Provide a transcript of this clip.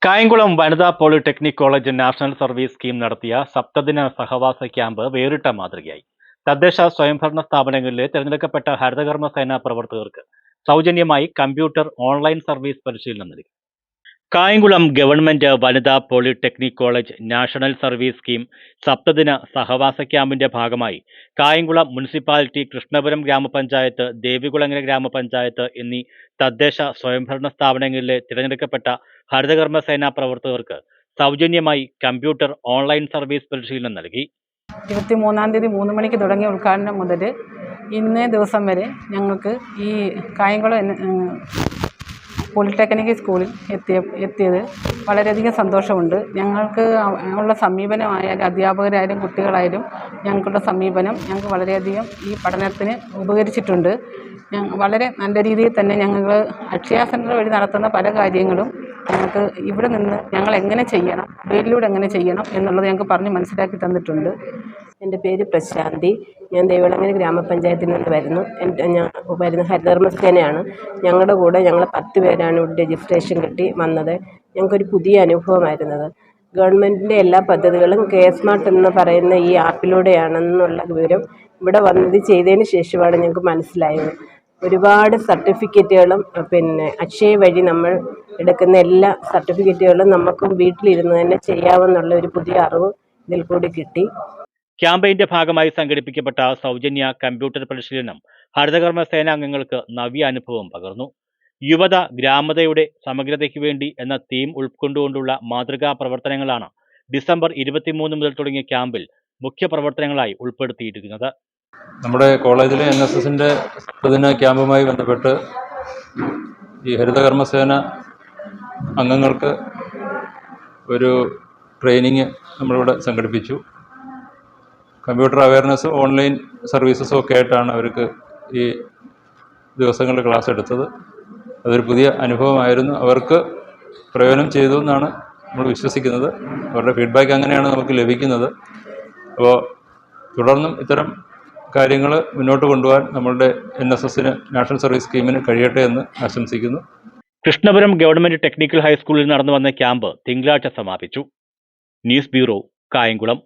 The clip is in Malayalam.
കായംകുളം വനിതാ polytechnic college national service scheme നടത്തിയ സപ്തദിന സഹവാസ ക്യാമ്പ് വേറിട്ട മാതൃകയായി. തദ്ദേശ സ്വയംഭരണ സ്ഥാപനങ്ങളിലെ തിരഞ്ഞെടുക്കപ്പെട്ട ഹരിതകർമ്മ സേനാ പ്രവർത്തകർക്ക് സൗജന്യമായി കമ്പ്യൂട്ടർ ഓൺലൈൻ സർവീസ് പരിശീലനം നൽകി. കായംകുളം ഗവൺമെന്റ് വനിതാ polytechnic college national service scheme സപ്തദിന സഹവാസ ക്യാമ്പിന്റെ ഭാഗമായി കായംകുളം മുനിസിപ്പാലിറ്റി, കൃഷ്ണപുരം ഗ്രാമപഞ്ചായത്ത്, ദേവികുളങ്ങര ഗ്രാമപഞ്ചായത്ത് എന്നീ തദ്ദേശ സ്വയംഭരണ സ്ഥാപനങ്ങളിലെ തിരഞ്ഞെടുക്കപ്പെട്ട ഹരിതകർമ്മ സേനാ പ്രവർത്തകർക്ക് സൗജന്യമായി കമ്പ്യൂട്ടർ ഓൺലൈൻ സർവീസ് പരിശീലനം നൽകി. 23-ാം തീയതി 3 മണിക്ക് തുടങ്ങിയ ഉദ്ഘാടനം മുതൽ ഇന്നേ ദിവസം വരെ ഞങ്ങൾക്ക് ഈ കായംകുളം പോളിടെക്നിക് സ്കൂളിൽ എത്തിയത് വളരെയധികം സന്തോഷമുണ്ട്. ഞങ്ങൾക്ക് ഉള്ള സമീപനമായാലും അധ്യാപകരായാലും കുട്ടികളായാലും ഞങ്ങൾക്കുള്ള സമീപനം ഞങ്ങൾക്ക് വളരെയധികം ഈ പഠനത്തിന് ഉപകരിച്ചിട്ടുണ്ട്. വളരെ നല്ല രീതിയിൽ തന്നെ ഞങ്ങൾ അക്ഷയ സെൻറ്റർ വഴി നടത്തുന്ന പല കാര്യങ്ങളും ഞങ്ങൾക്ക് ഇവിടെ നിന്ന് ഞങ്ങൾ എങ്ങനെ ചെയ്യണം, വീട്ടിലൂടെ എങ്ങനെ ചെയ്യണം എന്നുള്ളത് ഞങ്ങൾക്ക് പറഞ്ഞ് മനസ്സിലാക്കി തന്നിട്ടുണ്ട്. എൻ്റെ പേര് പ്രശാന്തി. ഞാൻ ദേവികുളങ്ങര ഗ്രാമപഞ്ചായത്തിൽ നിന്ന് വരുന്നു. ഞാൻ വരുന്ന ഹരിതകർമ്മ സേനയാണ്. ഞങ്ങളുടെ കൂടെ ഞങ്ങൾ 10 പേരാണ് ഇവിടെ രജിസ്ട്രേഷൻ കിട്ടി വന്നത്. ഞങ്ങൾക്കൊരു പുതിയ അനുഭവമായിരുന്നത്. ഗവൺമെൻറ്റിൻ്റെ എല്ലാ പദ്ധതികളും സ്മാർട്ട് എന്ന് പറയുന്ന ഈ ആപ്പിലൂടെയാണെന്നുള്ള വിവരം ഇവിടെ വന്നത് ചെയ്തതിന് ശേഷമാണ് ഞങ്ങൾക്ക് മനസ്സിലായത്. ഒരുപാട് സർട്ടിഫിക്കറ്റുകളും അക്ഷയ വഴി നമ്മൾ എടുക്കുന്ന എല്ലാ സർട്ടിഫിക്കറ്റുകളും നമുക്കും വീട്ടിലിരുന്ന് തന്നെ ചെയ്യാമെന്നുള്ള ഒരു പുതിയ അറിവ് ഇതിൽ കൂടി കിട്ടി. ക്യാമ്പയിന്റെ ഭാഗമായി സംഘടിപ്പിക്കപ്പെട്ട സൗജന്യ കമ്പ്യൂട്ടർ പരിശീലനം ഹരിതകർമ്മ സേനാംഗങ്ങൾക്ക് നവ്യ അനുഭവം പകർന്നു. യുവത ഗ്രാമതയുടെ സമഗ്രതയ്ക്ക് വേണ്ടി എന്ന തീം ഉൾക്കൊണ്ടുകൊണ്ടുള്ള മാതൃകാ പ്രവർത്തനങ്ങളാണ് ഡിസംബർ 23 മുതൽ തുടങ്ങിയ ക്യാമ്പിൽ മുഖ്യ പ്രവർത്തനങ്ങളായി ഉൾപ്പെടുത്തിയിരിക്കുന്നത്. നമ്മുടെ കോളേജിലെ NSSന്റെ പ്രതിദിന ക്യാമ്പുമായി ബന്ധപ്പെട്ട് ഈ ഹരിതകർമ്മസേന അംഗങ്ങൾക്ക് ഒരു ട്രെയിനിങ് നമ്മളിവിടെ സംഘടിപ്പിച്ചു. കമ്പ്യൂട്ടർ അവയർനെസ്, ഓൺലൈൻ സർവീസസും ഒക്കെ ആയിട്ടാണ് അവർക്ക് ഈ ദിവസങ്ങളിൽ ക്ലാസ് എടുത്തത്. അതൊരു പുതിയ അനുഭവമായിരുന്നു. അവർക്ക് പ്രയോജനം ചെയ്തു എന്നാണ് നമ്മൾ വിശ്വസിക്കുന്നത്. അവരുടെ ഫീഡ്ബാക്ക് അങ്ങനെയാണ് നമുക്ക് ലഭിക്കുന്നത്. അപ്പോൾ തുടർന്നും ഇത്തരം കാര്യങ്ങൾ മുന്നോട്ട് കൊണ്ടുപോകാൻ നമ്മളുടെ NSSന് നാഷണൽ സർവീസ് സ്കീമിന് കഴിയട്ടെ എന്ന് ആശംസിക്കുന്നു. കൃഷ്ണപുരം ഗവൺമെന്റ് ടെക്നിക്കൽ ഹൈസ്കൂളിൽ നടന്നു വന്ന ക്യാമ്പ് തിങ്കളാഴ്ച സമാപിച്ചു. News bureau, Kayamkulam.